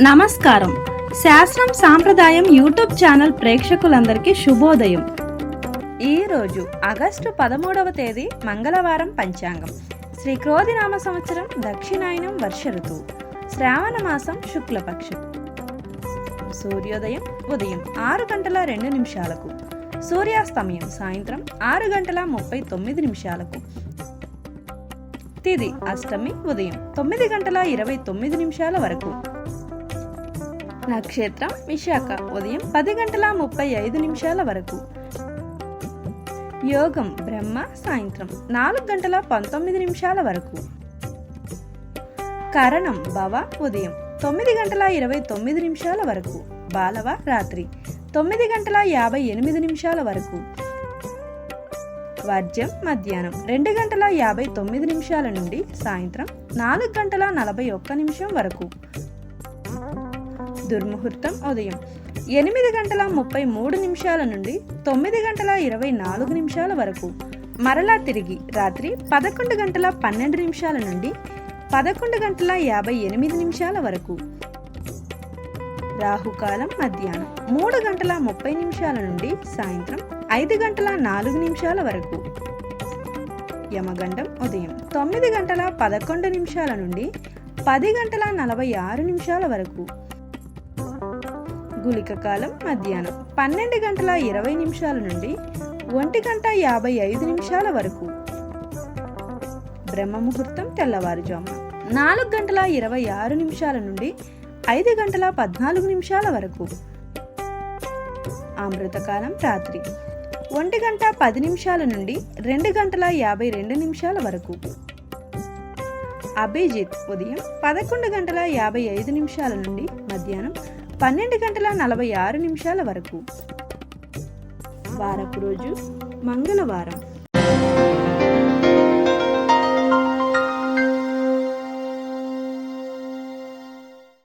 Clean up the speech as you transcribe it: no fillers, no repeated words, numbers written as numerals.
నమస్కారం. శాస్త్రం సాంప్రదాయం యూట్యూబ్ ఛానల్ ప్రేక్షకులందరికీ శుభోదయం. ఈరోజు ఆగస్టు 13వ తేదీ మంగళవారం. పంచాంగం శ్రీ క్రోధినామ సంవత్సరం, దక్షిణాయనం, వర్ష ఋతువు, శ్రావణ మాసం, శుక్లపక్షం. సూర్యోదయం ఉదయం 6:02 సూర్యాస్తమయం సాయంత్రం 6:39. తిథి అష్టమి ఉదయం 9:29 వరకు. నక్షత్రం విశాఖ ఉదయం 10:35 వరకు. యోగం బ్రహ్మ సాయంత్రం 4:19 వరకు. కరణం భవ ఉదయం 9:29 వరకు. బాలవ రాత్రి 9:58 వరకు. వర్జం మధ్యాహ్నం 2:59 నుండి సాయంత్రం 4:41 వరకు. దుర్ముహూర్తం ఉదయం 8:33 నుండి 9:24 వరకు. మరలా తిరిగి రాత్రి 11:12 నుండి 11:58 వరకు. రాహుకాలం మధ్యాహ్నం 3:30 నుండి సాయంత్రం 5:04 వరకు. యమగండం ఉదయం 9:11 నుండి 10:46 వరకు. గుళిక కాలం మధ్యాహ్నం 12:20 నుండి 1:55 వరకు. బ్రహ్మముహూర్తం తెల్లవారుజామున 4:26 నుండి 5:14 వరకు. అమృతకాలం రాత్రి 1:10 నుండి 2:52 వరకు. అభిజిత్ ఉదయం 11:55 నుండి మధ్యాహ్నం 12:46 వరకు. వారపు రోజు మంగళవారం.